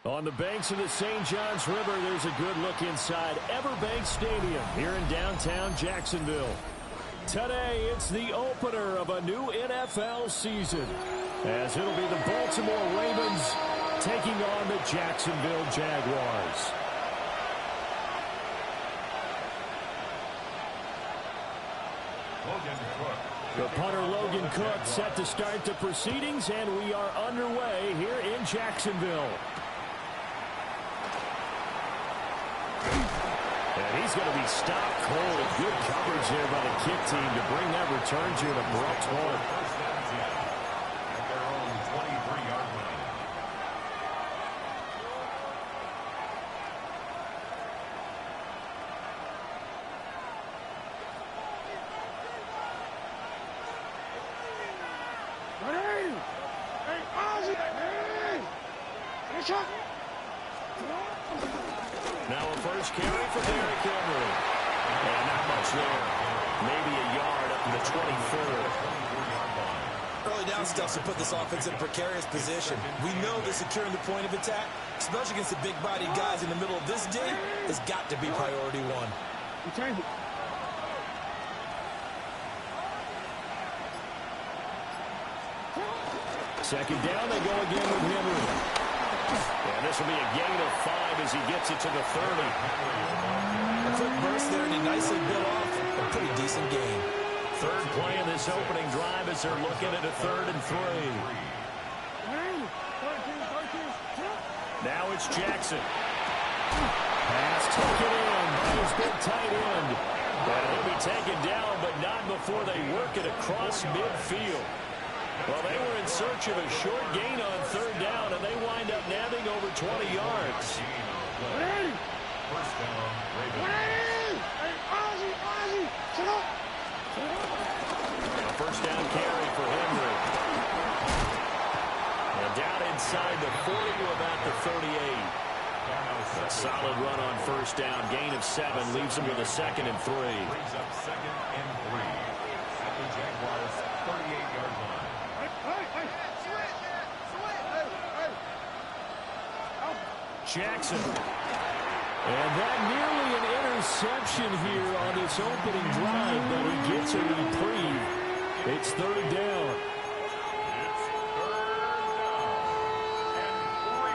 On the banks of the St. Johns River, there's a good look inside Everbank Stadium here in downtown Jacksonville. Today, it's the opener of a new NFL season, as it'll be the Baltimore Ravens taking on the Jacksonville Jaguars. The punter Logan Cook set to start the proceedings, and we are underway here in Jacksonville. And he's going to be stopped cold. Good coverage there by the kick team to bring that return to an abrupt halt. At their own 23-yard line. Now a first carry for Derrick Henry. And not much there. Maybe a yard up to the 23rd. Early down stuff to put this offense in a precarious position. We know that securing the point of attack, especially against the big-bodied guys in the middle of this day, has got to be priority one. Second down, they go again with Henry. And this will be a gain of 5 as he gets it to the 30. A quick burst there, and he nicely bit off a pretty decent gain. Third play in this opening drive as they're looking at a 3rd and 3. Now it's Jackson. Pass taken in by his big tight end. And he'll be taken down, but not before they work it across midfield. Well, they were in search of a short gain on 3rd down, and they wind up nabbing over 20 yards. First down, Ravens. A first down carry for Henry. And down inside the 40 to about the 38. A solid run on first down. Gain of 7 leaves him with a 2nd and 3. Brings up 2nd and 3 at the Jaguars' 38-yard line. Jackson. And that nearly an interception here on this opening drive, but he gets a reprieve. It's 3rd down. It's 3rd down and 3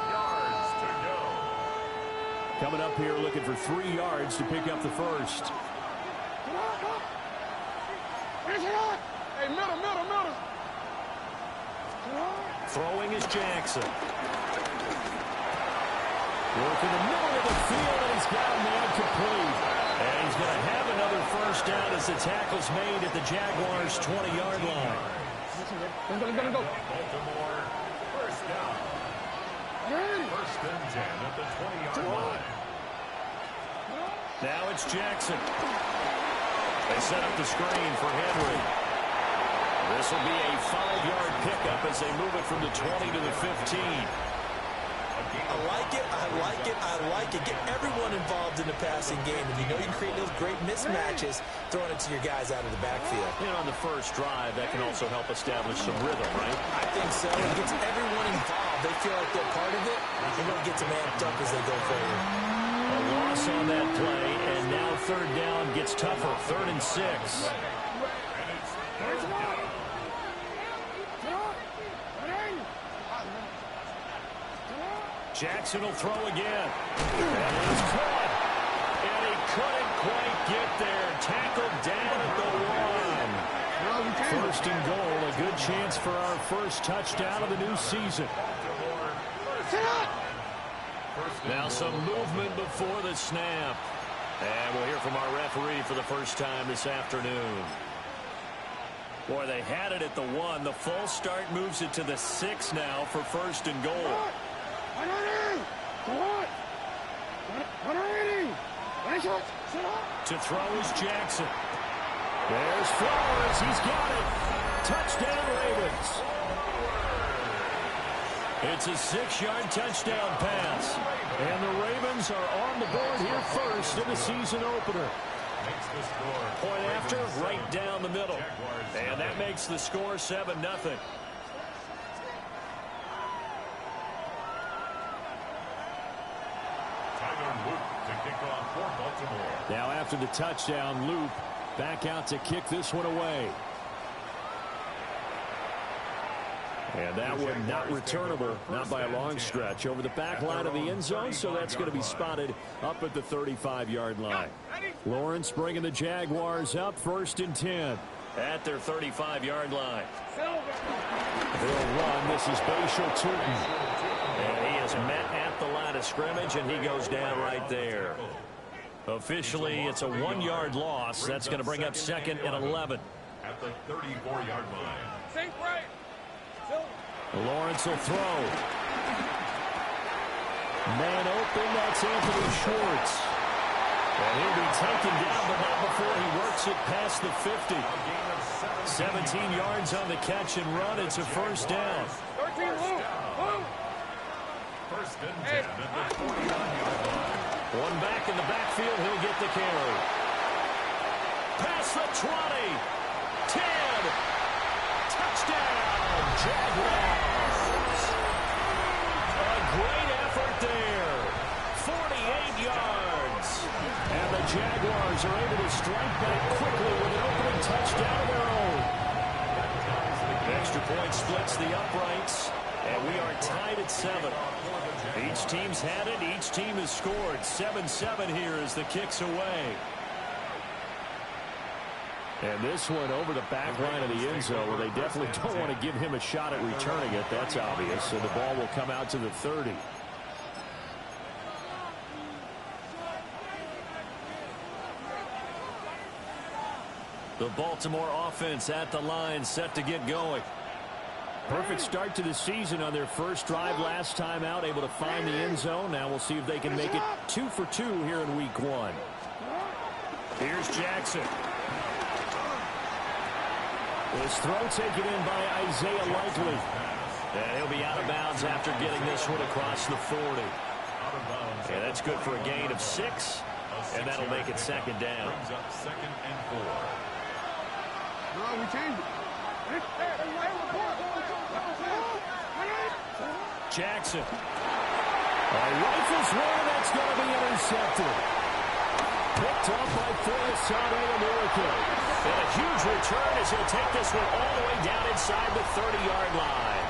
yards to go. Coming up here looking for 3 yards to pick up the first. Hey, middle. Throwing is Jackson. Working the middle of the field, and he's got a man complete. And he's going to have another first down as the tackle's made at the Jaguars' 20-yard line. Baltimore, first down. First and 10 at the 20-yard line. Now it's Jackson. They set up the screen for Henry. This will be a 5-yard pickup as they move it from the 20 to the 15. I like it. Get everyone involved in the passing game. And you know you can create those great mismatches throwing it to your guys out of the backfield. And on the first drive, that can also help establish some rhythm, right? I think so. It gets everyone involved. They feel like they're part of it. And it gets them amped up as they go forward. A loss on that play, and now 3rd down gets tougher. 3rd and 6. Jackson will throw again. And he's caught. And he couldn't quite get there. Tackled down at the 1. 1st and goal. A good chance for our first touchdown of the new season. Now some movement before the snap. And we'll hear from our referee for the first time this afternoon. Boy, they had it at the 1. The false start moves it to the 6 now for 1st and goal. To throw is Jackson. There's Flowers. He's got it. Touchdown, Ravens. It's a 6-yard touchdown pass. And the Ravens are on the board here first in the season opener. Point after, right down the middle. And that makes the score 7-0. for Baltimore. Now after the touchdown, Loop back out to kick this one away. And that one not returnable, not by a long stretch, over the back line of the end zone, so that's going to be spotted up at the 35-yard line. Lawrence bringing the Jaguars up 1st and 10 at their 35-yard line. They'll run. This is Bashal Tootin. And he is met at the line of scrimmage, and he goes down right there. Officially, it's a 1-yard loss. That's going to bring up 2nd and 11. At the 34-yard line. Sink right. Lawrence will throw. Man open, that's Anthony Schwartz. And he'll be taken down, but not before he works it past the 50. 17 yards on the catch and run. It's a 1st down. 13, Lou. 1st and 10 at the 49-yard line. One back in the backfield, he'll get the carry. Past the 20. 10. Touchdown, Jaguars. A great effort there. 48 yards. And the Jaguars are able to strike back quickly with an opening touchdown of their own. Extra point splits the uprights, and we are tied at 7. Each team's had it. Each team has scored. 7-7 here as the kick's away. And this one over the back line of the end zone, where they definitely don't want to give him a shot at returning it. That's obvious. So the ball will come out to the 30. The Baltimore offense at the line, set to get going. Perfect start to the season on their first drive last time out, able to find the end zone. Now we'll see if they can make it 2 for 2 here in week 1. Here's Jackson. His throw taken in by Isaiah Likely. And he'll be out of bounds after getting this one across the 40. Yeah, that's good for a gain of 6, and that'll make it 2nd down. Brings up 2nd and 4. No, we changed it. Jackson. Rifles one, that's going to be intercepted. Picked up by Foyesade America. And a huge return as he'll take this one all the way down inside the 30-yard line.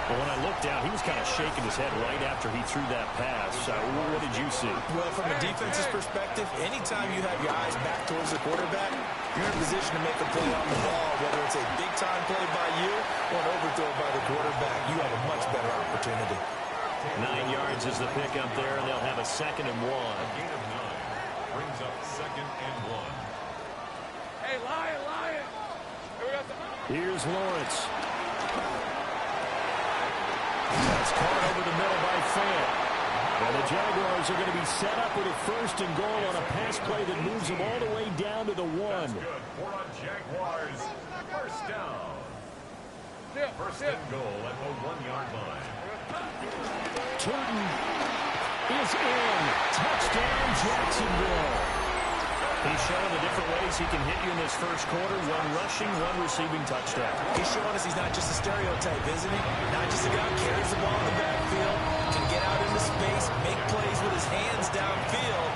But when I looked down, he was kind of shaking his head right after he threw that pass. What did you see? Well, from a defense's perspective, anytime you have your eyes back towards the quarterback, you're in a position to make a play on the ball, whether it's a big-time play by you or an overthrow by the quarterback. You have a much better opportunity. 9 yards is the pickup there, and they'll have a 2nd and 1. A gain of 9 brings up 2nd and 1. Hey, Lion. Here's Lawrence. That's caught over the middle by Fant. And the Jaguars are going to be set up with a 1st and goal on a pass play that moves them all the way down to the 1. That's good for a Jaguars 1st down. 1st and goal at the 1-yard line. Tootin is in. Touchdown, Jacksonville. He's showing the different ways he can hit you in this first quarter. 1 rushing, 1 receiving touchdown. He's showing us he's not just a stereotype, isn't he? Not just a guy who carries the ball in the backfield, can get out into space, make plays with his hands downfield.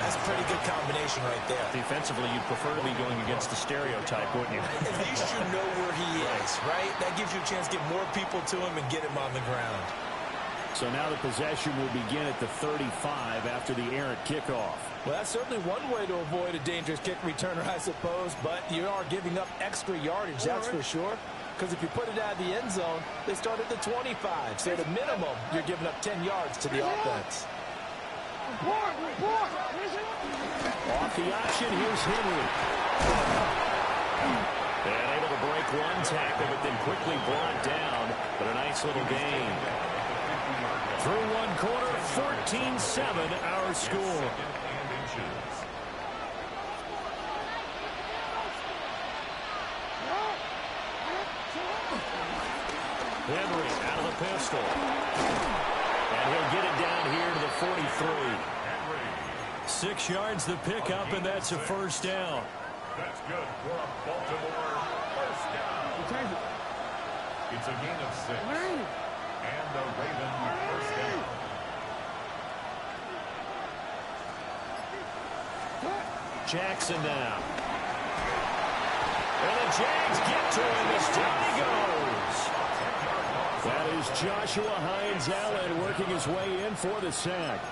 That's a pretty good combination right there. Defensively, you'd prefer to be going against the stereotype, wouldn't you? At least you know where he is, right? That gives you a chance to get more people to him and get him on the ground. So now the possession will begin at the 35 after the errant kickoff. Well, that's certainly one way to avoid a dangerous kick returner, I suppose, but you are giving up extra yardage, that's for sure. Because if you put it out of the end zone, they start at the 25. So at a minimum, you're giving up 10 yards to the offense. Off the option, here's Henry. And able to break one tackle, but then quickly brought down. But a nice little gain. Through one quarter, 14-7 our score. Henry out of the pistol. And he'll get it down here to the 43. 6 yards the pickup, and that's a 1st down. That's good for a Baltimore 1st down. It's a gain of 6. And the Ravens 1st down. Jackson now. And the Jags get to him as down he goes. That is Joshua Hines-Allen working his way in for the sack.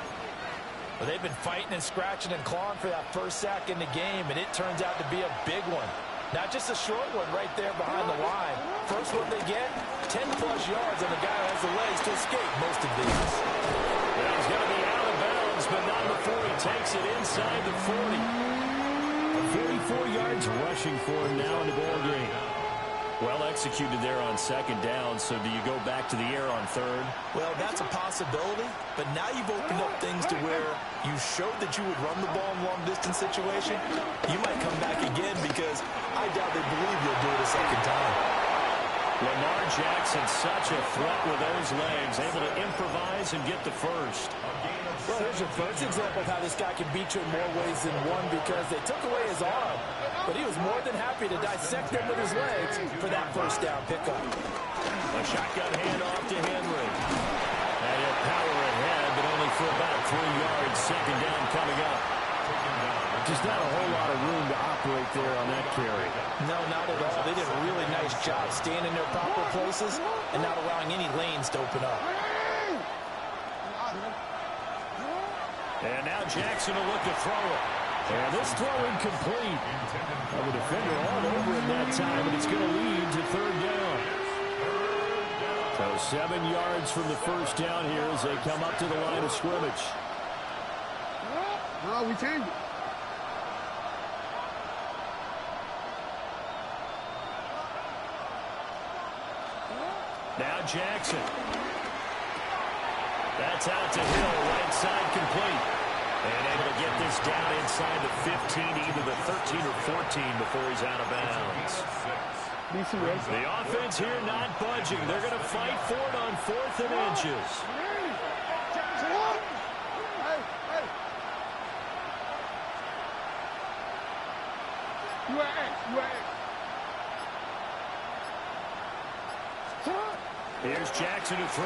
Well, they've been fighting and scratching and clawing for that first sack in the game, and it turns out to be a big one. Not just a short one right there behind the line. First one they get, 10-plus yards, and the guy has the legs to escape most of these. Well, he's going to be out of bounds, but not before he takes it inside the 40. 44 yards rushing for him now in the ball game. Well executed there on second down, so do you go back to the air on third? Well, that's a possibility, but now you've opened up things to where you showed that you would run the ball in long-distance situation. You might come back again because I doubt they believe you'll do it a second time. Lamar Jackson, such a threat with those legs, able to improvise and get the first. Well, here's your first example of how this guy can beat you in more ways than one, because they took away his arm, but he was more than happy to dissect them with his legs for that first down pickup. A shotgun handoff to Henry. And he'll power ahead, but only for about 3 yards. Second down coming up. Just not a whole lot of room to operate there on that carry. No, not at all. They did a really nice job staying in their proper places and not allowing any lanes to open up. And now Jackson will look to throw it. And this throw incomplete. The defender all over him that time, and it's going to lead to third down. So 7 yards from the first down here as they come up to the line of scrimmage. No, we changed it. Now Jackson. That's out to Hill, right side complete. And able to get this down inside the 15, either the 13 or 14 before he's out of bounds. The offense here not budging. They're going to fight for it on 4th and inches. Here's Jackson to throw.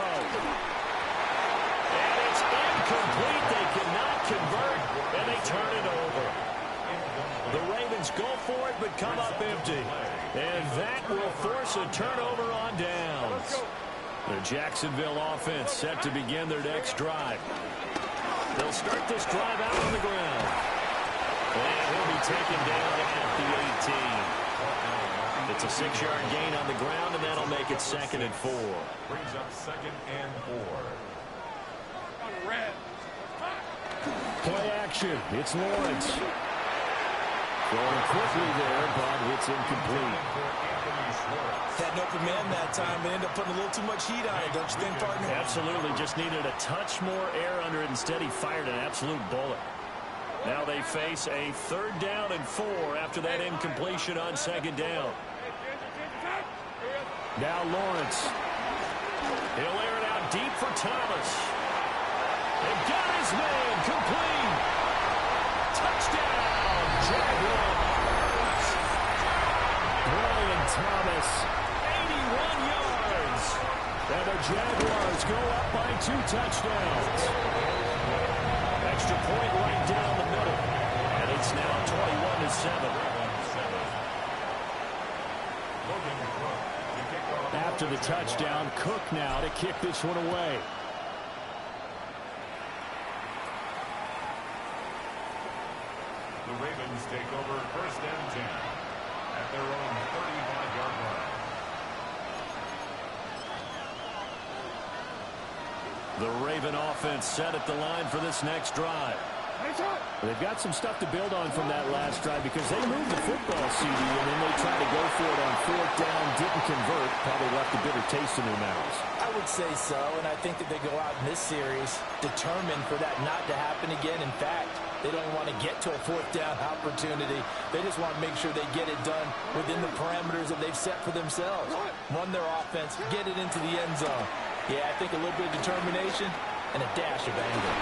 And it's incomplete. They cannot convert, and they turn it over. The Ravens go for it, but come up empty. And that will force a turnover on downs. The Jacksonville offense set to begin their next drive. They'll start this drive out on the ground. And he'll be taken down at the 18. It's a 6-yard gain on the ground, and that'll make it 2nd and 4. Brings up 2nd and 4. Play action. It's Lawrence. Going quickly there, but it's incomplete. Had an open man that time, but ended up putting a little too much heat on it, don't you think, partner? Absolutely. Just needed a touch more air under it. Instead, he fired an absolute bullet. Now they face a 3rd down and 4 after that incompletion on 2nd down. Now Lawrence. He'll air it out deep for Thomas. They've got his man complete. Touchdown, Jaguars. Brian Thomas, 81 yards. And the Jaguars go up by 2 touchdowns. Extra point right down the middle. And it's now 21-7. After the touchdown, Cook now to kick this one away. The Ravens take over 1st and 10 at their own 35-yard line. The Raven offense set at the line for this next drive. They've got some stuff to build on from that last drive because they moved the football, CD, and then they tried to go for it on 4th down, didn't convert, probably left a bitter taste in their mouths. I would say so, and I think that they go out in this series determined for that not to happen again. In fact, they don't want to get to a 4th down opportunity. They just want to make sure they get it done within the parameters that they've set for themselves. Run their offense, get it into the end zone. Yeah, I think a little bit of determination and a dash of anger.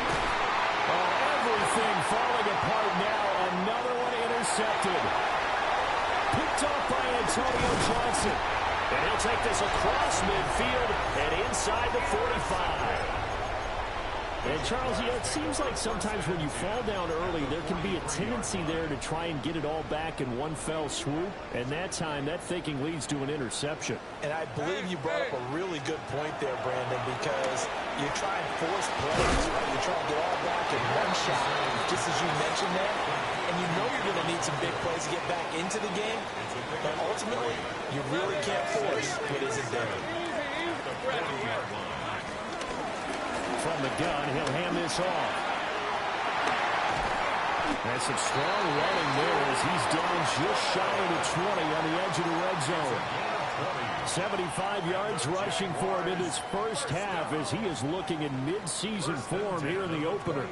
Everything falling apart now. Another one intercepted. Picked off by Antonio Johnson. And he'll take this across midfield and inside the 45. And, Charles, it seems like sometimes when you fall down early, there can be a tendency there to try and get it all back in one fell swoop. And that time, that thinking leads to an interception. And I believe you brought up a really good point there, Brandon, because you try and force plays, right? You try to get all back in one shot, just as you mentioned there. And you know you're going to need some big plays to get back into the game. But ultimately, you really can't force what isn't there. From the gun, he'll hand this off. That's some strong running there as he's down just shy of the 20 on the edge of the red zone. 75 yards rushing for him in this first half as he is looking in mid-season form here in the opener.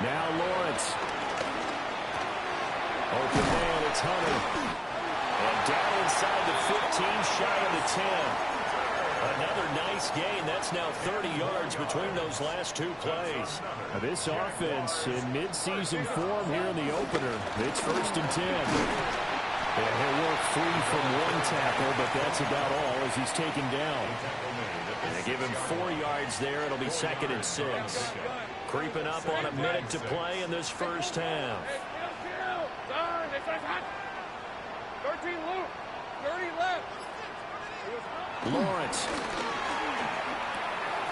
Now Lawrence. Open man, it's Hunter. And down inside the 15, shy of the 10. Another nice gain. That's now 30 yards between those last two plays. Now this offense in mid-season form here in the opener. It's 1st and 10. And he'll work free from one tackle, but that's about all as he's taken down. And they give him 4 yards there. It'll be 2nd and 6. Creeping up on a minute to play in this first half. 13 Luke. 30 left. Lawrence.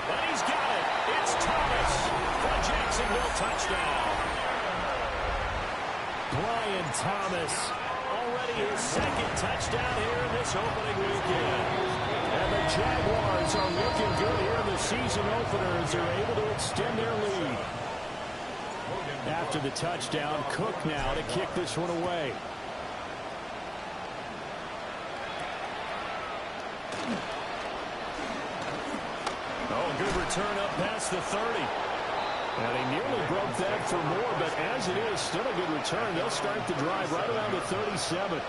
But he's got it. It's Thomas for a Jacksonville touchdown. Brian Thomas already his 2nd touchdown here in this opening weekend. And the Jaguars are looking good here in the season opener as they're able to extend their lead. After the touchdown, Cook now to kick this one away. Oh, good return up past the 30. And he nearly broke that for more, but as it is, still a good return. They'll start the drive right around the 37.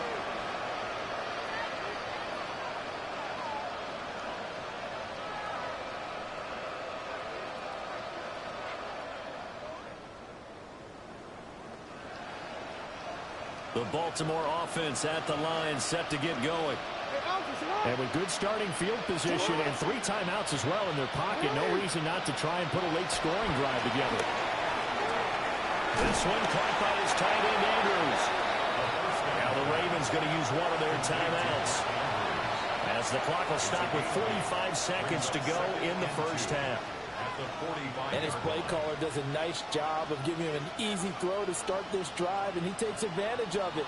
The Baltimore offense at the line, set to get going. And with good starting field position and 3 timeouts as well in their pocket, no reason not to try and put a late scoring drive together. This one caught by his tight end, Andrews. Now the Ravens going to use one of their timeouts, as the clock will stop with 45 seconds to go in the first half. And his play caller does a nice job of giving him an easy throw to start this drive, and he takes advantage of it.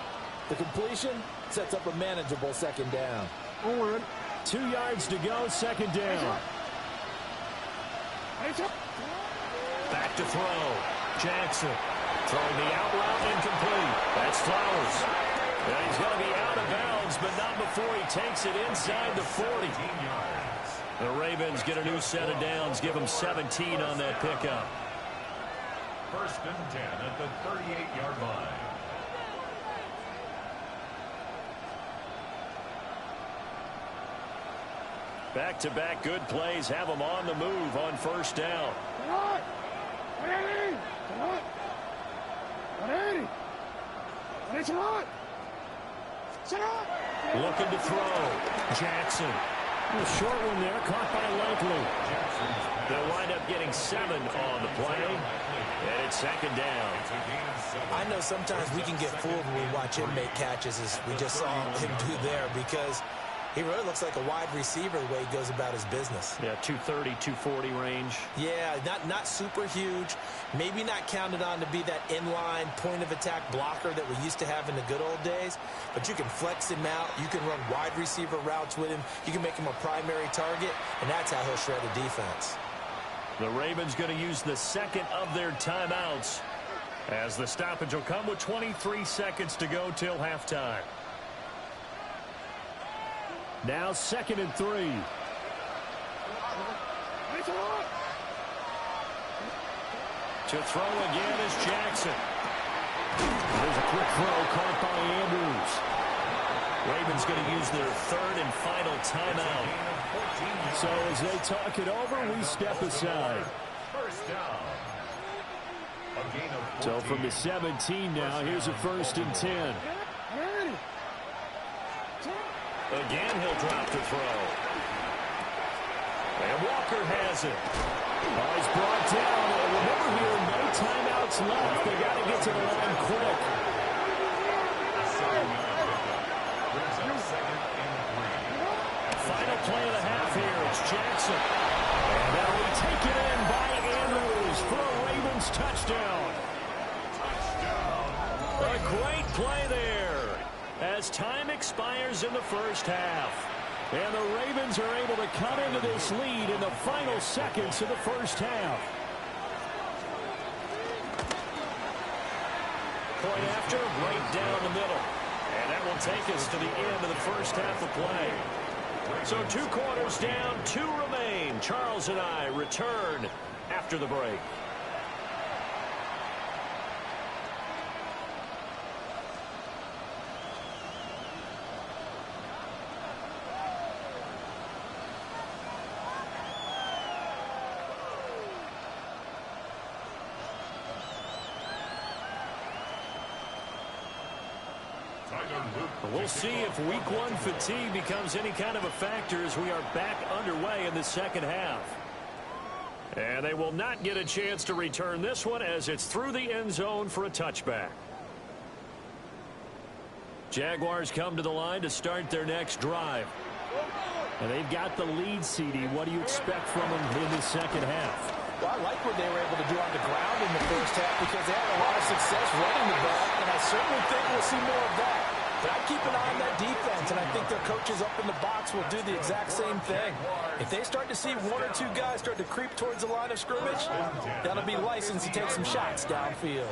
The completion sets up a manageable 2nd down. 2 yards to go, 2nd down. Back to throw. Jackson throwing the out route incomplete. That's Flowers. And he's going to be out of bounds, but not before he takes it inside the 40. The Ravens get a new set of downs, give them 17 on that pickup. 1st and 10 at the 38-yard line. Back-to-back good plays have them on the move on 1st down. Looking to throw. Jackson. A short one there, caught by Likely. They'll wind up getting 7 on the play. And it's 2nd down. I know sometimes we can get fooled when we watch him make catches, as we just saw him do there, because he really looks like a wide receiver the way he goes about his business. Yeah, 230, 240 range. Yeah, not super huge. Maybe not counted on to be that inline point-of-attack blocker that we used to have in the good old days. But you can flex him out. You can run wide receiver routes with him. You can make him a primary target, and that's how he'll shred a defense. The Ravens going to use the 2nd of their timeouts, as the stoppage will come with 23 seconds to go till halftime. Now 2nd and 3. To throw again is Jackson. There's a quick throw caught by Andrews. Ravens going to use their third and final timeout. So as they talk it over, we step aside. First down. So from the 17 now, here's a 1st and 10. Again, he'll drop the throw. And Walker has it. Oh, he's brought down. Remember here, no timeouts left. They got to get to the line quick. Final play of the half here. It's Jackson. And that'll be taken in by Andrews for a Ravens touchdown. A great play there as time expires in the first half. And the Ravens are able to cut into this lead in the final seconds of the first half. Point after, right down the middle. And that will take us to the end of the first half of play. So 2 quarters down, 2 remain. Charles and I return after the break. We'll see if week 1 fatigue becomes any kind of a factor as we are back underway in the second half. And they will not get a chance to return this one as it's through the end zone for a touchback. Jaguars come to the line to start their next drive. And they've got the lead, CD. What do you expect from them in the second half? Well, I like what they were able to do on the ground in the first half because they had a lot of success running the ball, and I certainly think we'll see more of that. But I keep an eye on that defense, and I think their coaches up in the box will do the exact same thing. If they start to see 1 or 2 guys start to creep towards the line of scrimmage, that'll be licensed to take some shots downfield.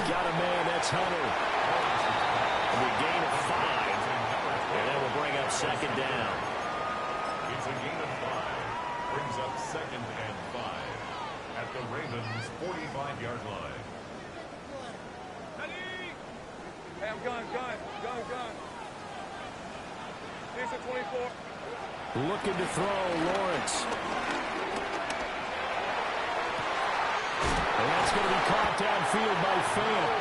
Got a man, that's Hunter. And a gain of 5, and that will bring up second down. It's a gain of 5. Brings up 2nd and 5 at the Ravens' 45-yard line. Hey, I'm gone. Here's the 24. Looking to throw, Lawrence. And that's going to be caught downfield by Fant.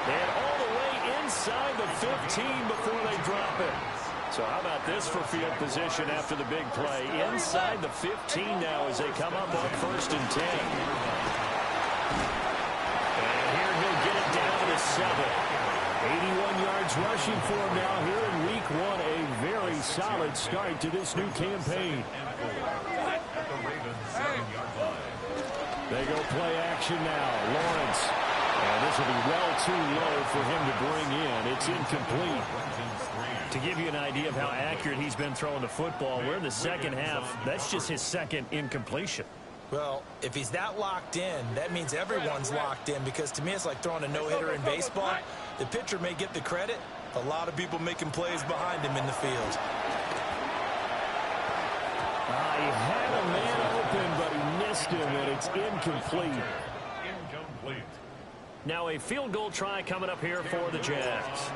And all the way inside the 15 before they drop it. So how about this for field position after the big play? Inside the 15 now as they come up on 1st and 10. And here he'll get it down to 7. 81 yards rushing for him now here in week 1. A very solid start to this new campaign. They go play action now. Lawrence. And this will be well too low for him to bring in. It's incomplete. To give you an idea of how accurate he's been throwing the football, we're in the second half. That's just his 2nd incompletion. Well, if he's that locked in, that means everyone's locked in because to me it's like throwing a no-hitter in baseball. The pitcher may get the credit. A lot of people making plays behind him in the field. He had a man open, but he missed him, and it's incomplete. Now a field goal try coming up here for the Jags.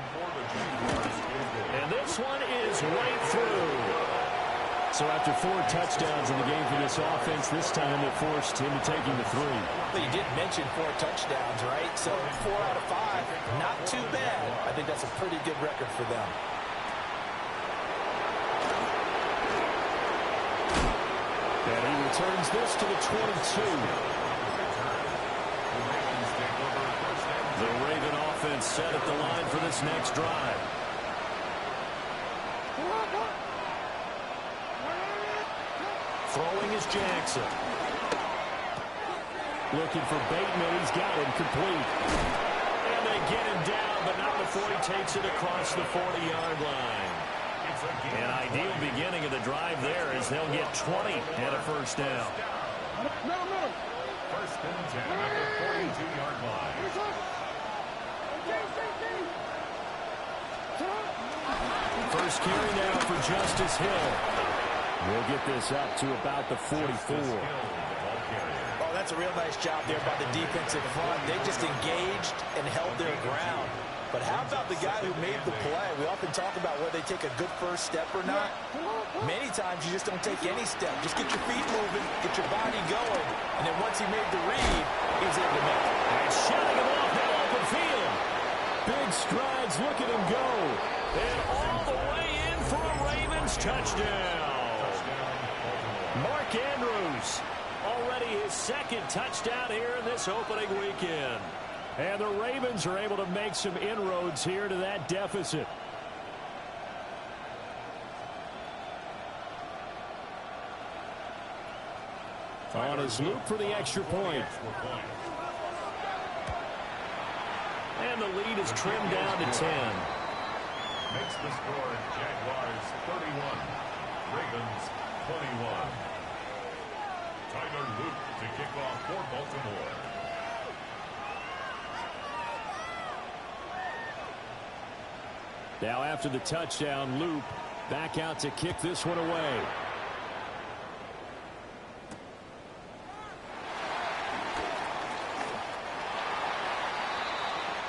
And this one is right through. So after 4 touchdowns in the game for this offense, this time they forced him to taking the 3. Well, you did mention 4 touchdowns, right? So 4 out of 5, not too bad. I think that's a pretty good record for them. And he returns this to the 22. The Raven offense set at the line for this next drive. Throwing is Jackson. Looking for Bateman. He's got him complete. And they get him down, but not before he takes it across the 40-yard line. An ideal beginning of the drive there as they'll get 20 and a first down. First and 10 at the 42-yard line. First carry now for Justice Hill. We'll get this up to about the 44. Oh, that's a real nice job there by the defensive front. They just engaged and held their ground. But how about the guy who made the play? We often talk about whether they take a good first step or not. Many times you just don't take any step. Just get your feet moving, get your body going, and then once he made the read, he was able to make it. And shutting him off that open field. Big strides, look at him go. And all the way in for a Ravens touchdown. Mark Andrews, already his second touchdown here in this opening weekend. And the Ravens are able to make some inroads here to that deficit. On his loop for the extra point. And the lead is trimmed down to 10. Makes the score Jaguars 31, Ravens 21. Tyler Luke to kick off for Baltimore. Now after the touchdown, Loop back out to kick this one away.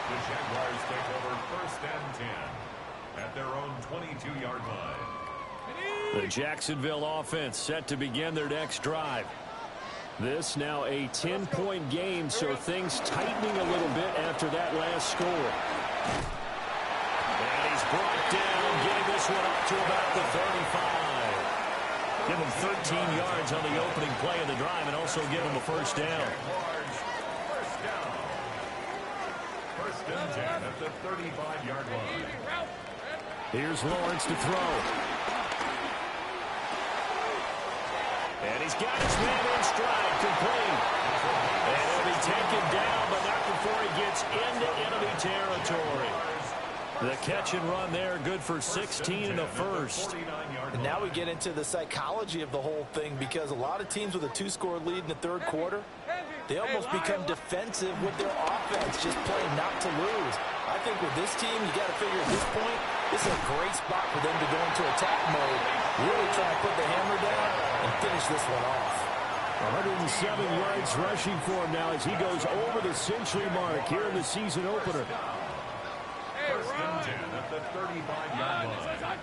The Jaguars take over 1st and 10 at their own 22-yard line. The Jacksonville offense set to begin their next drive. This now a 10-point game, so things tightening a little bit after that last score. And he's brought down, getting this one up to about the 35. Give him 13 yards on the opening play of the drive and also give him a first down. First and 10 at the 35-yard line. Here's Lawrence to throw. And he's got his man in stride, complete. And he'll be taken down, but not before he gets into enemy territory. The catch and run there, good for 16 and a first. And now we get into the psychology of the whole thing, because a lot of teams with a 2-score lead in the third quarter, they almost become defensive with their offense, just playing not to lose. I think with this team, you got to figure at this point, this is a great spot for them to go into attack mode, really try and put the hammer down and finish this one off. 107 yards rushing for him now as he goes over the century mark here in the season opener. First and 10 at the 35-yard line.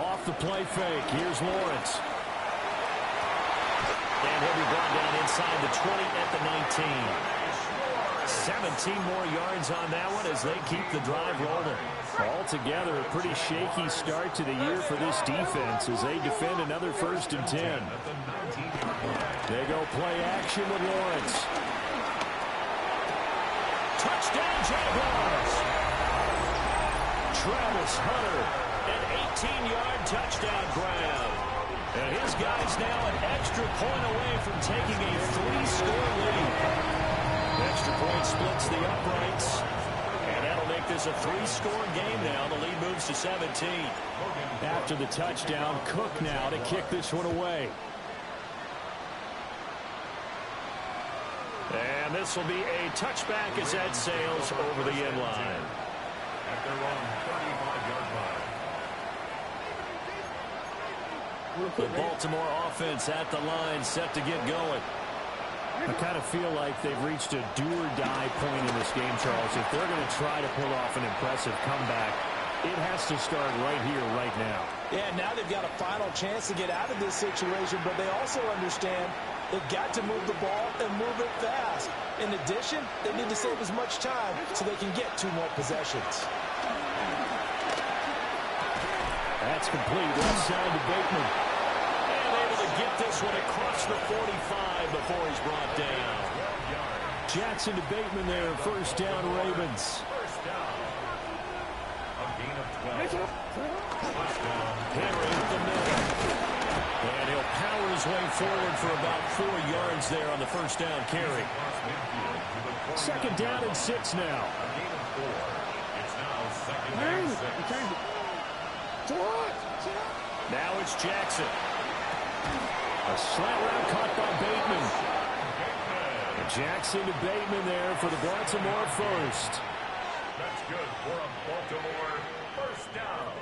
Off the play fake, here's Lawrence. And he'll be brought down inside the 20 at the 19. 17 more yards on that one as they keep the drive rolling. Altogether, a pretty shaky start to the year for this defense as they defend another 1st and 10. They go play action with Lawrence. Touchdown, Jaguars! Travis Hunter, an 18-yard touchdown grab. And his guy's now an extra point away from taking a 3-score lead. Extra point splits the uprights. And that'll make this a 3-score game now. The lead moves to 17. After the touchdown, Cook now to kick this one away. And this will be a touchback as that sails over the end line. At their own 35-yard line. The Baltimore offense at the line, set to get going. I kind of feel like they've reached a do-or-die point in this game, Charles. If they're going to try to pull off an impressive comeback, it has to start right here, right now. Yeah, now they've got a final chance to get out of this situation, but they also understand they've got to move the ball and move it fast. In addition, they need to save as much time so they can get 2 more possessions. That's complete. Left side to Bateman. And able to get this one across the 45 before he's brought down. Jackson to Bateman there. First down, Ravens. First down. A gain of 12. First down. Henry with the middle. And he'll power his way forward for about 4 yards there on the first down carry. Second down and 6 now. A gain of 4. It's now second and 6. Now it's Jackson. A slant route caught by Bateman. Jackson to Bateman there for the Baltimore first. That's good for a Baltimore first down.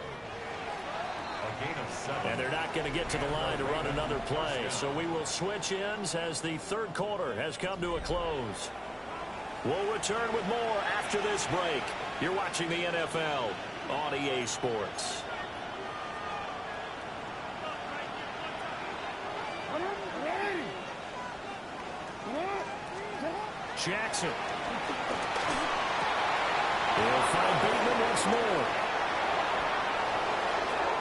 A gain of 7. And they're not going to get to the line to run another play. So we will switch ends as the third quarter has come to a close. We'll return with more after this break. You're watching the NFL on EA Sports. Jackson. They'll find Bateman once more.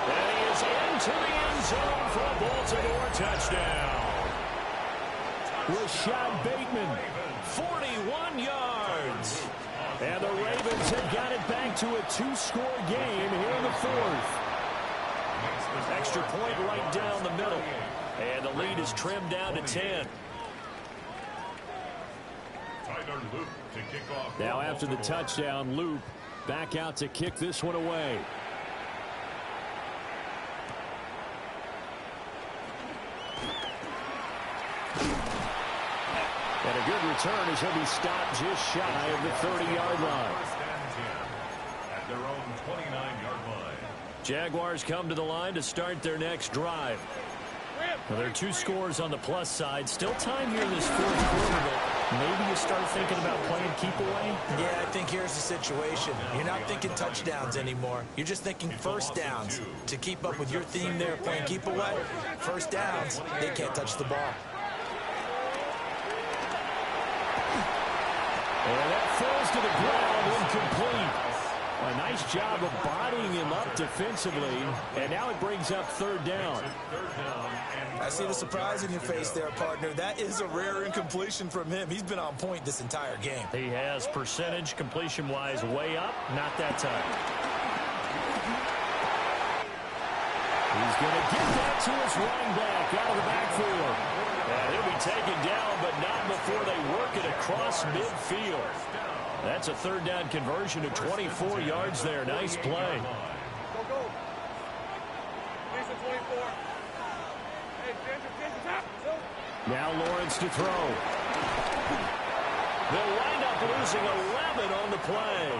And he is into the end zone for a Baltimore touchdown. Rashad Bateman, 41 yards. And the Ravens have got it back to a 2-score game here in the fourth. Extra point right down the middle. And the lead is trimmed down to 10. Now after the touchdown, Loop back out to kick this one away. And a good return as he'll be stopped just shy of the 30-yard line. At their own 29-yard line. Jaguars come to the line to start their next drive. Well, there are 2 scores on the plus side. Still time here in this fourth quarter, but maybe you start thinking about playing keep away? Yeah, I think here's the situation. You're not thinking touchdowns anymore. You're just thinking first downs. To keep up with your theme there, playing keep away, first downs, they can't touch the ball. And that falls to the ground, incomplete. A nice job of bodying him up defensively, and now it brings up third down. I see the surprise in your face there, partner. That is a rare incompletion from him. He's been on point this entire game. He has percentage completion-wise way up, not that time. He's going to get that to his running back out of the backfield. And he'll be taken down, but not before they work it across midfield. That's a third down conversion of 24 yards there. Nice play. Go, go. Decent 24. Hey, Ginger. Now Lawrence to throw. They'll wind up losing 11 on the play.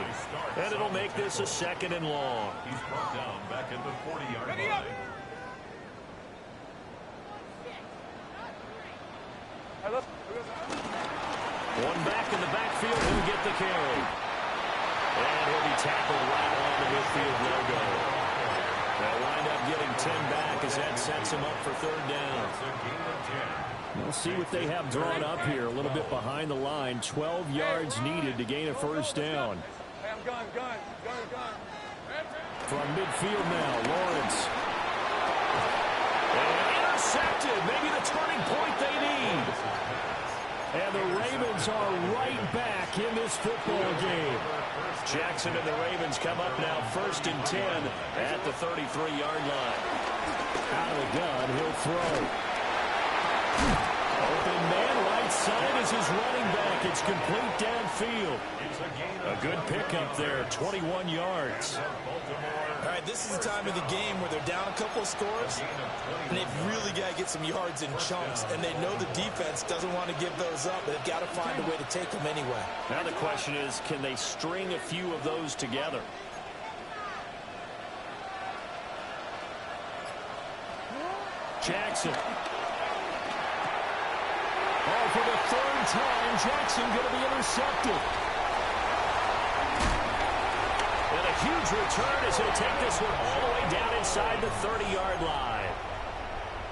And it'll make this a 2nd and long. He's brought down back at the 40-yard line. One back in the backfield, he'll get the carry. And he'll be tackled right on the midfield logo. They'll wind up getting 10 back as that sets him up for third down. We'll see what they have drawn up here. A little bit behind the line. 12 yards needed to gain a first down. Hey, I'm gun. From midfield now, Lawrence. And intercepted. Maybe the turning point they need. And the Ravens are right back in this football game. Jackson and the Ravens come up now 1st and 10 at the 33-yard line. Out of the gun, he'll throw. Open man right side is his running back. It's complete downfield. A good pickup there, 21 yards. All right, this is the time of the game where they're down a couple of scores, and they've really got to get some yards in chunks, and they know the defense doesn't want to give those up, but they've got to find a way to take them anyway. Now the question is, can they string a few of those together? Jackson. Oh, for the 3rd time, Jackson going to be intercepted. And a huge return as he'll take this one all the way down inside the 30-yard line.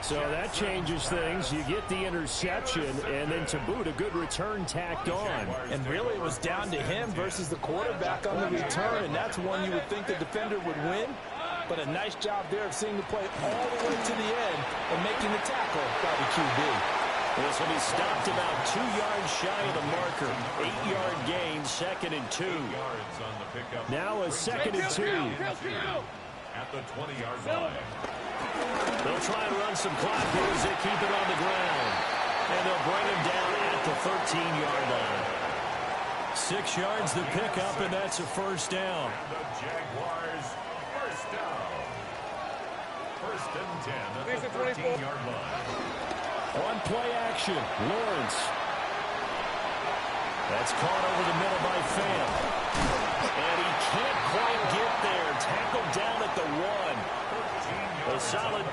So that changes things. You get the interception, and then to boot, a good return tacked on. And really, it was down to him versus the quarterback on the return, and that's one you would think the defender would win. But a nice job there of seeing the play all the way to the end and making the tackle by the QB. This will be stopped about 2 yards shy of the marker. 8-yard gain, 2nd and 2. Now a 2nd and 2. At the 20-yard line. They'll try and run some clock here as they keep it on the ground. And they'll bring him down at the 13-yard line. 6 yards the pickup, and that's a first down. And the Jaguars first down. 1st and 10 at the 13-yard line. On play action, Lawrence. That's caught over the middle by Pham. And he can't quite get there. Tackled down at the 1. The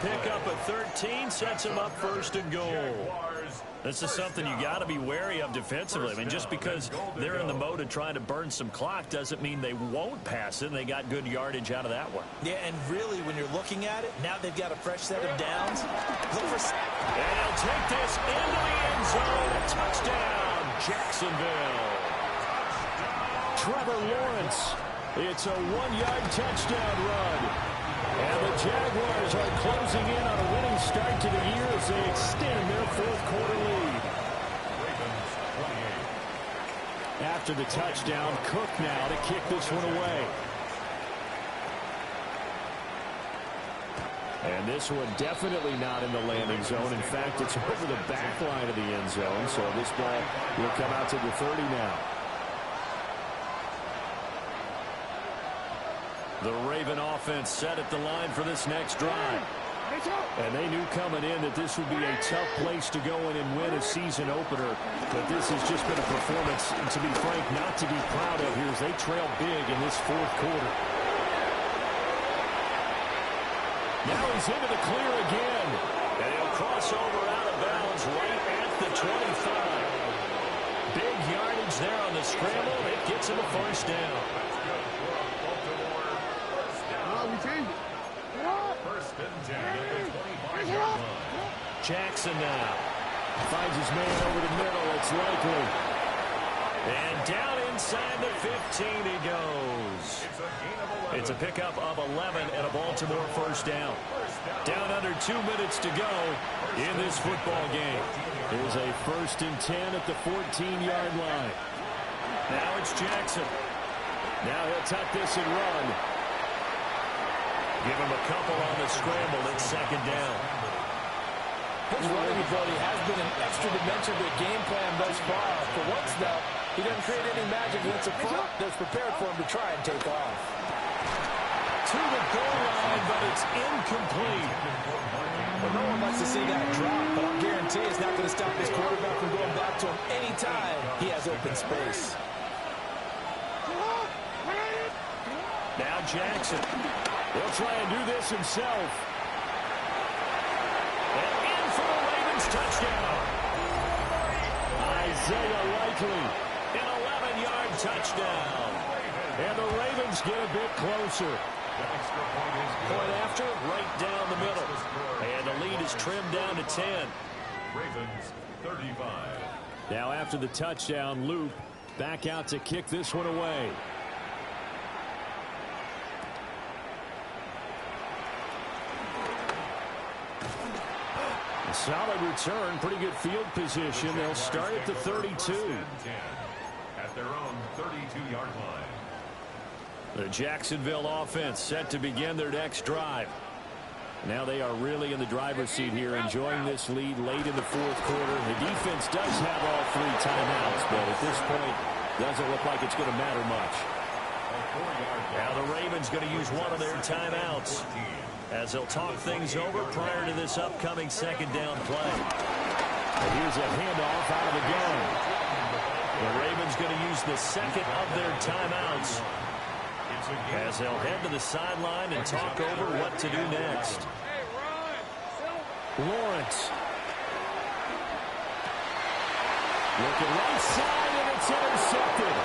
pickup of 13 sets them up first and goal. This is something you got to be wary of defensively. I mean, just because they're in the mode of trying to burn some clock doesn't mean they won't pass it. They got good yardage out of that one. Yeah, and really, when you're looking at it, now they've got a fresh set of downs. Look for... And he'll take this into the end zone. Touchdown, Jacksonville. Trevor Lawrence. It's a 1-yard touchdown run. And the Jaguars are closing in on a winning start to the year as they extend their fourth-quarter lead. After the touchdown, Cook now to kick this one away. And this one definitely not in the landing zone. In fact, it's over the back line of the end zone, so this ball will come out to the 30 now. The Raven offense set at the line for this next drive. And they knew coming in that this would be a tough place to go in and win a season opener. But this has just been a performance, to be frank, not to be proud of here as they trail big in this fourth quarter. Now he's into the clear again. And he'll cross over out of bounds right at the 25. Big yardage there on the scramble. It gets him a first down. First and 10 at the 25-yard line. Jackson now finds his man over the middle. It's likely. And down inside the 15 he goes. It's a pickup of 11 and a Baltimore first down. Down under 2 minutes to go in this football game. Here's a first and 10 at the 14-yard line. Now it's Jackson. Now he'll tuck this and run. Give him a couple on the scramble. It's second down. His running ability has been an extra dimension to the game plan thus far. For once, though, he doesn't create any magic against a front that's prepared for him to try and take off. To the goal line, but it's incomplete. Well, no one likes to see that drop, but I'll guarantee it's not going to stop his quarterback from going back to him anytime he has open space. Now Jackson. He'll try and do this himself. And in for the Ravens touchdown. Isaiah Likely, an 11-yard touchdown. And the Ravens get a bit closer. Point after, right down the middle. And the lead is trimmed down to 10. Ravens 35. Now after the touchdown, Loop back out to kick this one away. A solid return, pretty good field position. They'll start at the 32. At their own 32-yard line. The Jacksonville offense set to begin their next drive. Now they are really in the driver's seat here, enjoying this lead late in the fourth quarter. The defense does have all 3 timeouts, but at this point, doesn't look like it's going to matter much. Now the Ravens going to use one of their timeouts as they'll talk things over prior to this upcoming second down play. And here's a handoff out of the gun. The Ravens going to use the second of their timeouts as they'll head to the sideline and talk over what to do next. Lawrence. Looking right side, and it's intercepted.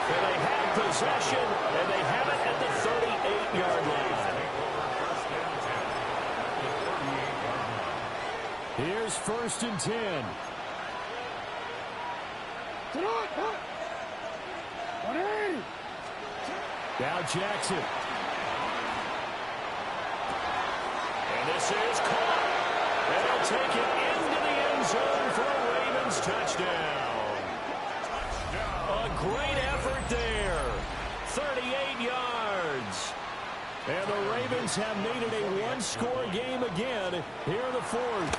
And they have possession, and they have it at the 38-yard line. Here's first and 10. Now Jackson. And this is caught. And they'll take it into the end zone for a Ravens touchdown. A great effort there. 38 yards. And the Ravens have made it a one-score game again here in the fourth.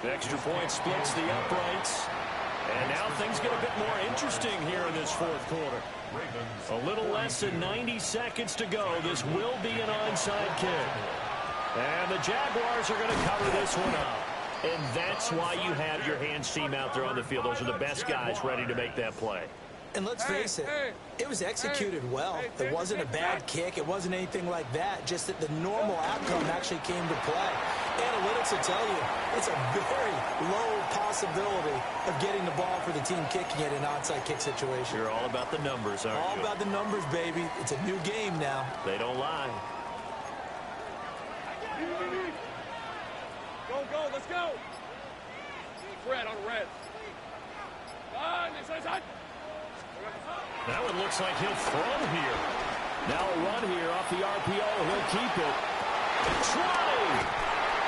The extra point splits the uprights. And now things get a bit more interesting here in this fourth quarter. A little less than 90 seconds to go. This will be an onside kick. And the Jaguars are going to cover this one up. And that's why you have your hands team out there on the field. Those are the best guys ready to make that play. And let's face it, it was executed well. It wasn't a bad kick. It wasn't anything like that. Just that the normal outcome actually came to play. Analytics will tell you it's a very low possibility of getting the ball for the team kicking it in an onside kick situation. You're all about the numbers, aren't you? All about the numbers, baby. It's a new game now. They don't lie. Go, let's go. Red on red. Now it looks like he'll throw here. Now a run here off the RPO. He'll keep it. Trying.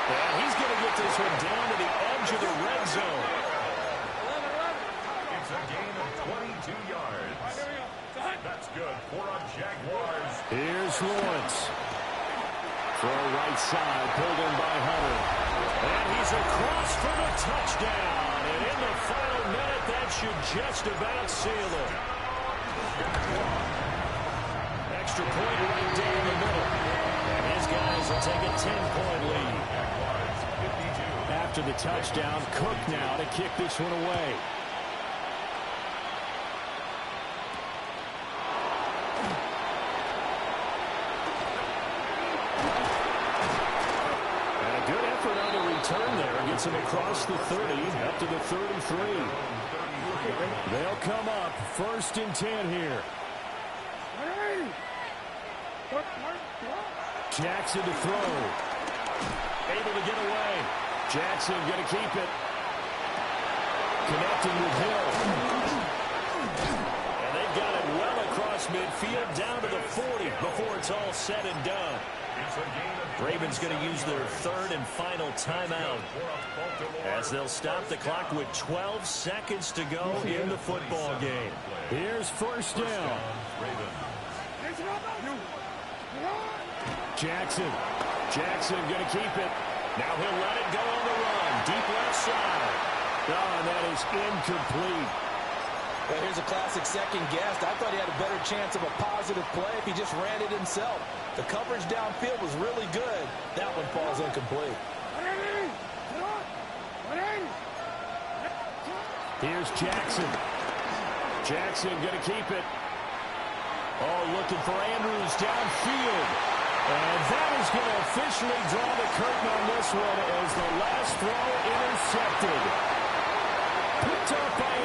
And he's going to get this one down to the edge of the red zone. It's a gain of 22 yards. That's good for a Jaguars. Here's Lawrence. Throw right side, pulled in by Hunter. And he's across for the touchdown. And in the final minute, that should just about seal it. Extra point right down the middle. And his guys will take a 10-point lead. After the touchdown, Cook now to kick this one away. Turn there, gets him across the 30, up to the 33. They'll come up, 1st and 10 here. Jackson to throw. Able to get away. Jackson going to keep it. Connecting with Hill. And they've got it well across midfield, down to the 40 before it's all said and done. Ravens going to use their 3rd and final timeout as they'll stop the clock with 12 seconds to go in the football game. Here's 1st down. Jackson going to keep it. Now he'll let it go on the run. Deep left side. Oh, and that is incomplete. Well, here's a classic second guess. I thought he had a better chance of a positive play if he just ran it himself. The coverage downfield was really good. That one falls incomplete. Here's Jackson. Jackson going to keep it. Oh, looking for Andrews downfield. And that is going to officially draw the curtain on this one as the last throw intercepted. Picked up by